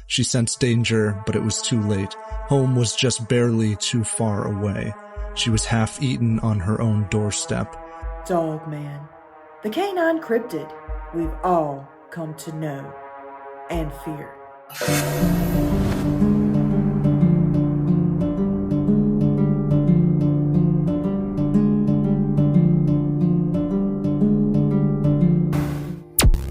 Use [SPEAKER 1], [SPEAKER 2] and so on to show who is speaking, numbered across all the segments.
[SPEAKER 1] She sensed danger, but it was too late. Home was just barely too far away. She was half-eaten on her own doorstep.
[SPEAKER 2] Dogman, the canine cryptid we've all come to know and fear.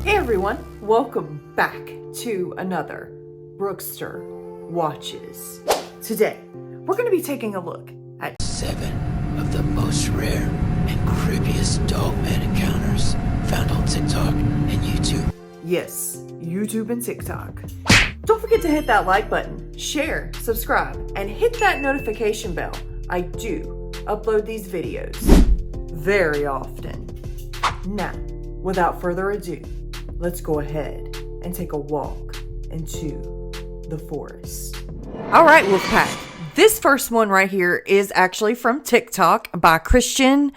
[SPEAKER 2] Hey everyone, welcome back to another Brookster Watches. Today, we're going to be taking a look at
[SPEAKER 3] 7 of the most rare and creepiest Dogman encounters found on TikTok and YouTube.
[SPEAKER 2] Yes, YouTube and TikTok. Don't forget to hit that like button, share, subscribe, and hit that notification bell. I do upload these videos very often. Now, without further ado, let's go ahead and take a walk into the forest. All right, Wolfpack. This first one right here is actually from TikTok by Christian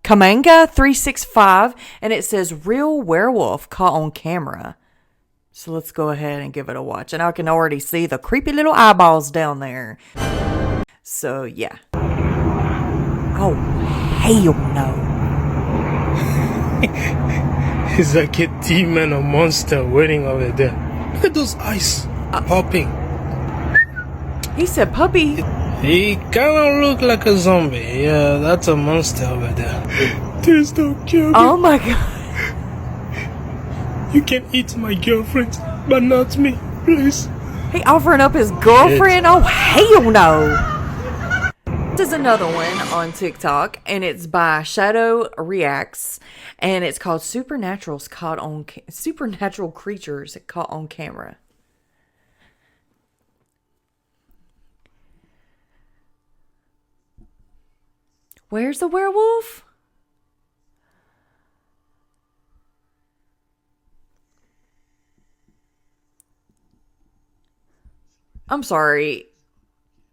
[SPEAKER 2] Kamanga 365, and it says real werewolf caught on camera. So let's go ahead and give it a watch. And I can already see the creepy little eyeballs down there. So yeah. Oh, hell no.
[SPEAKER 4] It's like a demon or monster waiting over there. Look at those eyes popping.
[SPEAKER 2] He said puppy.
[SPEAKER 4] He kind of look like a zombie. Yeah, that's a monster over there. Please don't kill me.
[SPEAKER 2] Oh my god.
[SPEAKER 4] You can eat my girlfriend, but not me, please.
[SPEAKER 2] He offering up his girlfriend? Oh, hell no. This is another one on TikTok, and it's by Shadow Reacts, and it's called Supernatural Creatures Caught on Camera. Where's the werewolf? I'm sorry.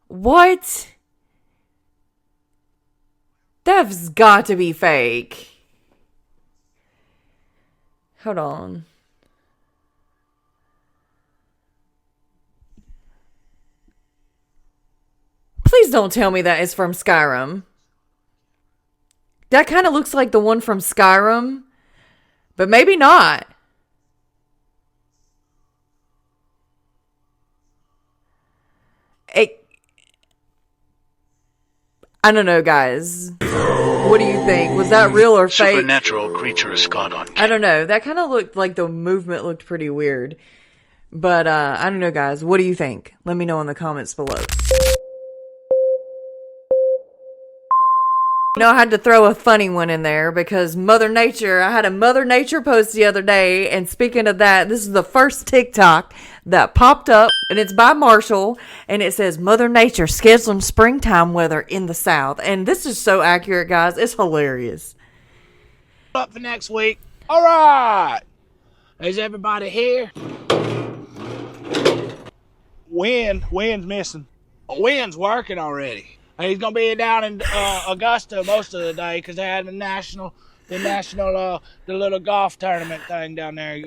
[SPEAKER 2] What? That's got to be fake. Hold on. Please don't tell me that is from Skyrim. That kind of looks like the one from Skyrim, but maybe not. I don't know, guys. What do you think? Was that real or fake?
[SPEAKER 3] Supernatural creatures caught on camera.
[SPEAKER 2] I don't know. That kind of looked like the movement looked pretty weird. But I don't know, guys. What do you think? Let me know in the comments below. You know, I had to throw a funny one in there because Mother Nature, I had a Mother Nature post the other day, and speaking of that, this is the first TikTok that popped up, and it's by Marshall, and it says, Mother Nature scheduling springtime weather in the South. And this is so accurate, guys. It's hilarious.
[SPEAKER 5] Up for next week. All right. Is everybody here? Wind's missing. Wind's working already. He's gonna be down in Augusta most of the day because they had the little golf tournament thing down there.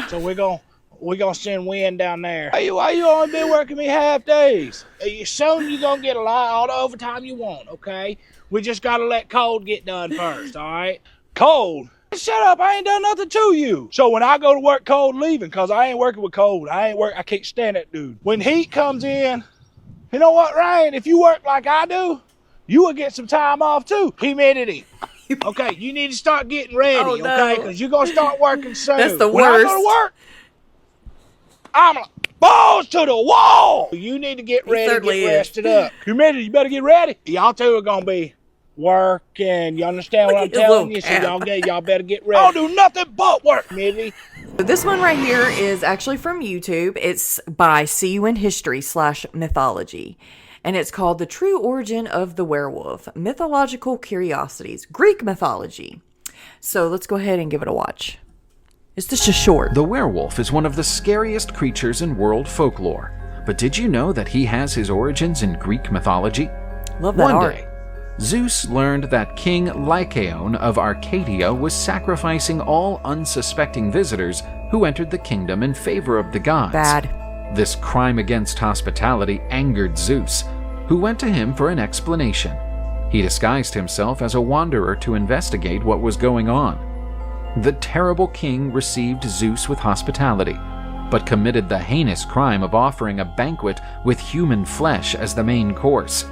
[SPEAKER 5] So we're gonna send Wynn down there. Why you only been working me half days? Soon you gonna get all the overtime you want. Okay, we just gotta let Cold get done first. All right, Cold. Shut up! I ain't done nothing to you. So when I go to work, Cold leaving because I ain't working with Cold. I can't stand that dude. When heat comes in. You know what, Ryan? If you work like I do, you will get some time off too. Humidity. Okay, you need to start getting ready, okay? Because you're going to start working soon.
[SPEAKER 2] That's the worst.
[SPEAKER 5] When I go to work, I'm like, balls to the wall. You need to get ready, get rested up. Humidity, you better get ready. Y'all two are going to be working. You understand what I'm telling you? So y'all better get ready. I don't do nothing but work, Humidity.
[SPEAKER 2] This one right here is actually from YouTube. It's by See You in History /Mythology. And it's called The True Origin of the Werewolf, Mythological Curiosities, Greek Mythology. So let's go ahead and give it a watch. It's just a short.
[SPEAKER 6] The werewolf is one of the scariest creatures in world folklore. But did you know that he has his origins in Greek mythology?
[SPEAKER 2] Love that art.
[SPEAKER 6] One day, Zeus learned that King Lycaon of Arcadia was sacrificing all unsuspecting visitors who entered the kingdom in favor of the gods.
[SPEAKER 2] Bad.
[SPEAKER 6] This crime against hospitality angered Zeus, who went to him for an explanation. He disguised himself as a wanderer to investigate what was going on. The terrible king received Zeus with hospitality, but committed the heinous crime of offering a banquet with human flesh as the main course.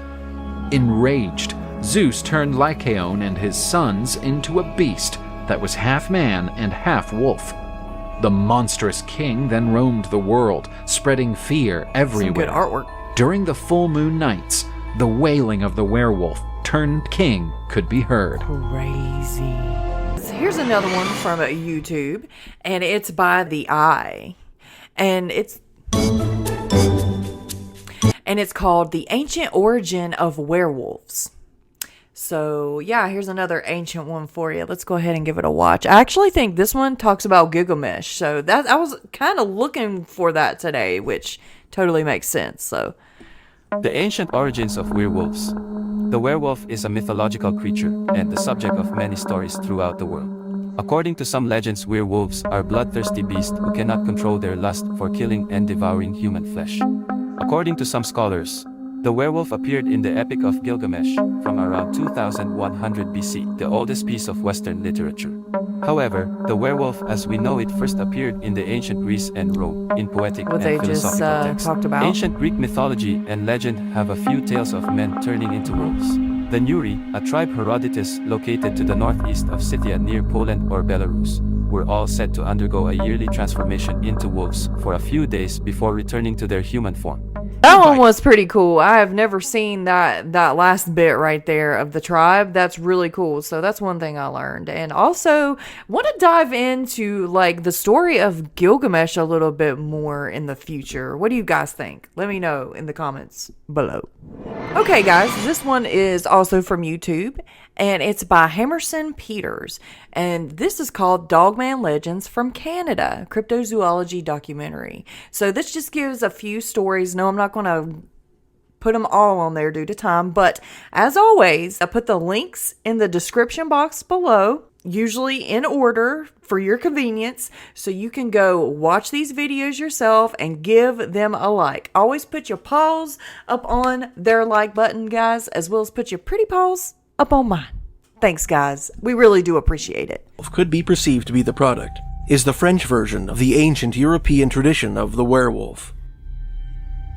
[SPEAKER 6] Enraged, Zeus turned Lycaon and his sons into a beast that was half man and half wolf. The monstrous king then roamed the world, spreading fear everywhere.
[SPEAKER 2] Some good artwork.
[SPEAKER 6] During the full moon nights, the wailing of the werewolf turned king could be heard.
[SPEAKER 2] Crazy. Here's another one from YouTube, and it's by The Eye. And it's called The Ancient Origin of Werewolves. So, yeah, here's another ancient one for you. Let's go ahead and give it a watch. I actually think this one talks about Gilgamesh. So, that I was kind of looking for that today, which totally makes sense. So,
[SPEAKER 7] The ancient origins of werewolves. The werewolf is a mythological creature and the subject of many stories throughout the world. According to some legends, werewolves are bloodthirsty beasts who cannot control their lust for killing and devouring human flesh. According to some scholars, the werewolf appeared in the Epic of Gilgamesh from around 2100 BC, the oldest piece of Western literature. However, the werewolf as we know it first appeared in the ancient Greece and Rome in poetic
[SPEAKER 2] what
[SPEAKER 7] and
[SPEAKER 2] they just
[SPEAKER 7] philosophical texts.
[SPEAKER 2] talked about.
[SPEAKER 7] Ancient Greek mythology and legend have a few tales of men turning into wolves. The Nuri, a tribe Herodotus located to the northeast of Scythia near Poland or Belarus, were all said to undergo a yearly transformation into wolves for a few days before returning to their human form.
[SPEAKER 2] That one was pretty cool. I have never seen that last bit right there of the tribe. That's really cool. So that's one thing I learned. And also want to dive into like the story of Gilgamesh a little bit more in the future. What do you guys think? Let me know in the comments below. Okay, guys, this one is also from YouTube, and it's by Hammerson Peters, and this is called Dogman Legends from Canada, cryptozoology documentary. So this just gives a few stories. No, I'm not going to put them all on there due to time, but as always, I put the links in the description box below, usually in order for your convenience, so you can go watch these videos yourself and give them a like. Always put your paws up on their like button, guys, as well as put your pretty paws up on mine. Thanks, guys. We really do appreciate it.
[SPEAKER 8] Could be perceived to be the product is the French version of the ancient European tradition of the werewolf.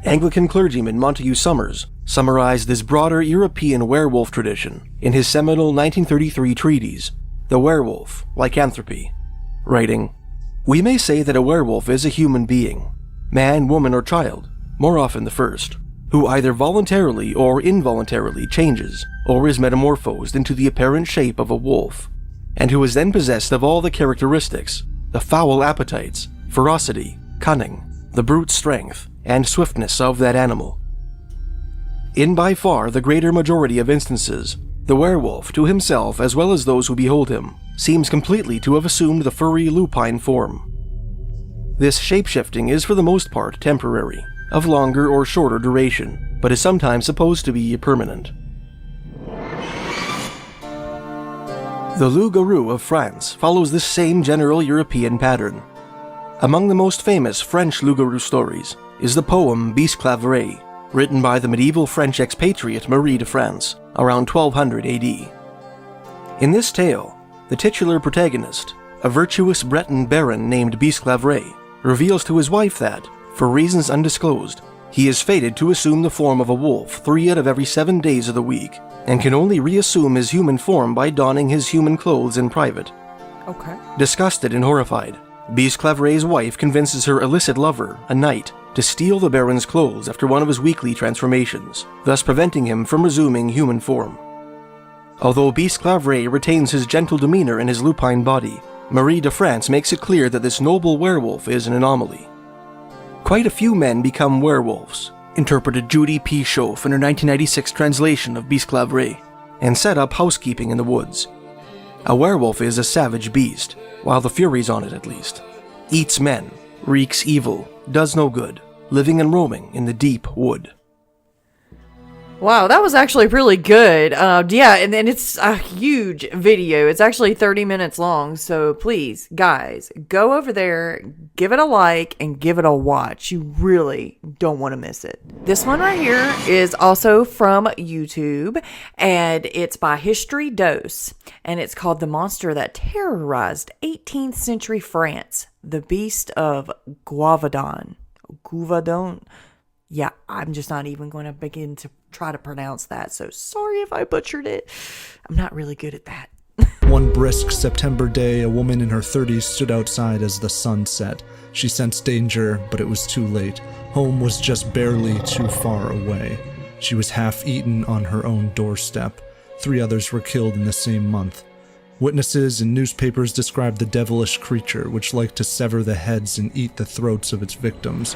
[SPEAKER 8] Anglican clergyman Montague Summers summarized this broader European werewolf tradition in his seminal 1933 treatise, The Werewolf, Lycanthropy, writing, "We may say that a werewolf is a human being, man, woman, or child, more often the first, who either voluntarily or involuntarily changes or is metamorphosed into the apparent shape of a wolf, and who is then possessed of all the characteristics, the foul appetites, ferocity, cunning, the brute strength, and swiftness of that animal. In by far the greater majority of instances, the werewolf, to himself as well as those who behold him, seems completely to have assumed the furry lupine form. This shapeshifting is for the most part temporary, of longer or shorter duration, but is sometimes supposed to be permanent. The loup-garou of France follows this same general European pattern. Among the most famous French loup-garou stories is the poem Beastclav, written by the medieval French expatriate Marie de France around 1200 AD. In this tale, the titular protagonist, a virtuous Breton baron named Beastclav, reveals to his wife that, for reasons undisclosed, he is fated to assume the form of a wolf 3 out of every 7 days of the week, and can only reassume his human form by donning his human clothes in private.
[SPEAKER 2] Okay.
[SPEAKER 8] Disgusted and horrified, Beastclav's wife convinces her illicit lover, a knight, to steal the baron's clothes after one of his weekly transformations, thus preventing him from resuming human form. Although Beastclav retains his gentle demeanor in his lupine body, Marie de France makes it clear that this noble werewolf is an anomaly. Quite a few men become werewolves, interpreted Judy P. Schoaf in her 1996 translation of Beastclav, and set up housekeeping in the woods. A werewolf is a savage beast, while the Furies on it at least. Eats men, wreaks evil, does no good, living and roaming in the deep wood.
[SPEAKER 2] Wow, that was actually really good. Yeah, and it's a huge video. It's actually 30 minutes long. So please, guys, go over there, give it a like, and give it a watch. You really don't want to miss it. This one right here is also from YouTube, and it's by History Dose, and it's called The Monster That Terrorized 18th Century France, the Beast of Guvaudan. Yeah, I'm just not even going to begin to try to pronounce that, so sorry if I butchered it. I'm not really good at that.
[SPEAKER 1] One brisk September day, a woman in her 30s stood outside as the sun set. She sensed danger, but it was too late. Home was just barely too far away. She was half-eaten on her own doorstep. 3 others were killed in the same month. Witnesses and newspapers described the devilish creature, which liked to sever the heads and eat the throats of its victims.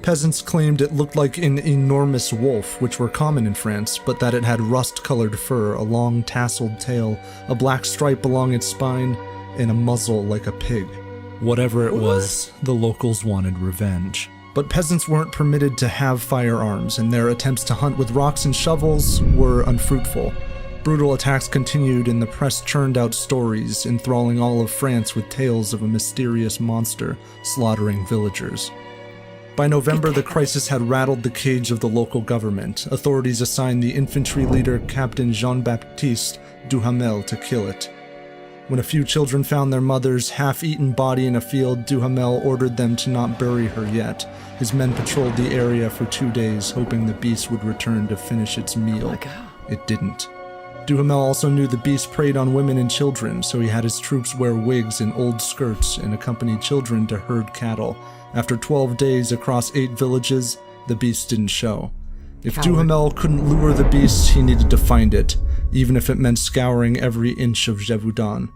[SPEAKER 1] Peasants claimed it looked like an enormous wolf, which were common in France, but that it had rust-colored fur, a long tasseled tail, a black stripe along its spine, and a muzzle like a pig. Whatever it was, the locals wanted revenge. But peasants weren't permitted to have firearms, and their attempts to hunt with rocks and shovels were unfruitful. Brutal attacks continued, and the press churned out stories, enthralling all of France with tales of a mysterious monster slaughtering villagers. By November, the crisis had rattled the cage of the local government. Authorities assigned the infantry leader, Captain Jean-Baptiste Duhamel, to kill it. When a few children found their mother's half-eaten body in a field, Duhamel ordered them to not bury her yet. His men patrolled the area for 2 days, hoping the beast would return to finish its meal. It didn't. Duhamel also knew the beast preyed on women and children, so he had his troops wear wigs and old skirts and accompany children to herd cattle. After 12 days across 8 villages, the beast didn't show. If Duhamel couldn't lure the beast, he needed to find it, even if it meant scouring every inch of Gévaudan.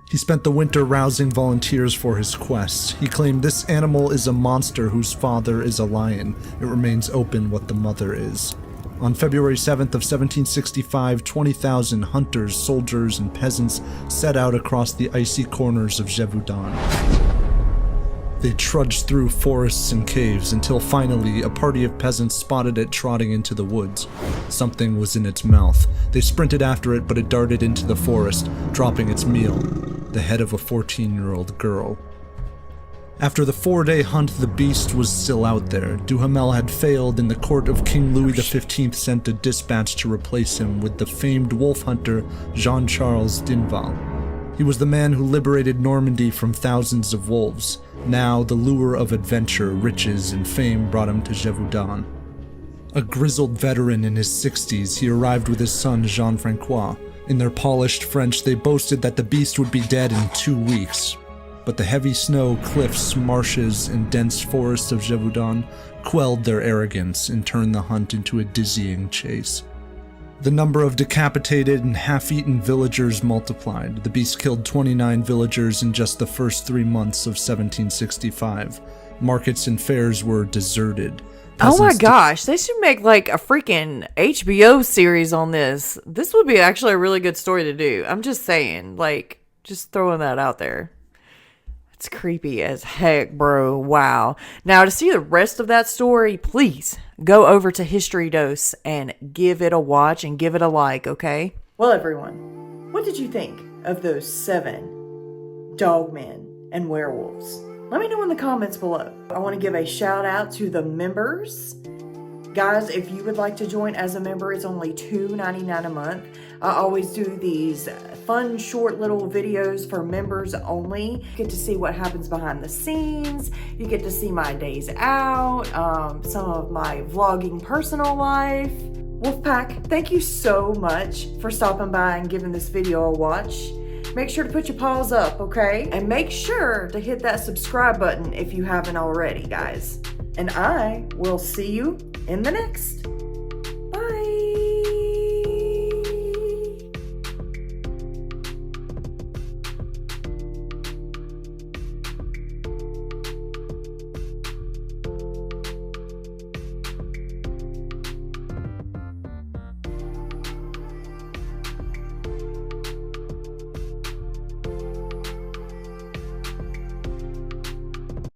[SPEAKER 1] He spent the winter rousing volunteers for his quest. He claimed this animal is a monster whose father is a lion. It remains open what the mother is. On February 7th of 1765, 20,000 hunters, soldiers, and peasants set out across the icy corners of Gévaudan. They trudged through forests and caves until finally a party of peasants spotted it trotting into the woods. Something was in its mouth. They sprinted after it, but it darted into the forest, dropping its meal, the head of a 14-year-old girl. After the 4-day hunt, the beast was still out there. Duhamel had failed, and the court of King Louis XV sent a dispatch to replace him with the famed wolf hunter Jean-Charles Dinval. He was the man who liberated Normandy from thousands of wolves. Now, the lure of adventure, riches, and fame brought him to Gévaudan. A grizzled veteran in his 60s, he arrived with his son Jean-Francois. In their polished French, they boasted that the beast would be dead in 2 weeks. But the heavy snow, cliffs, marshes, and dense forests of Gévaudan quelled their arrogance and turned the hunt into a dizzying chase. The number of decapitated and half-eaten villagers multiplied. The beast killed 29 villagers in just the first 3 months of 1765. Markets and fairs were deserted.
[SPEAKER 2] Oh my gosh, they should make like a freaking HBO series on this. This would be actually a really good story to do. I'm just saying, like, just throwing that out there. It's creepy as heck, bro. Wow. Now, to see the rest of that story, please go over to History Dose and give it a watch and give it a like, okay? Well, everyone, what did you think of those 7 dogmen and werewolves? Let me know in the comments below. I want to give a shout out to the members. Guys, if you would like to join as a member, it's only $2.99 a month. I always do these fun, short little videos for members only. You get to see what happens behind the scenes. You get to see my days out, some of my vlogging personal life. Wolfpack, thank you so much for stopping by and giving this video a watch. Make sure to put your paws up, okay? And make sure to hit that subscribe button if you haven't already, guys. And I will see you in the next.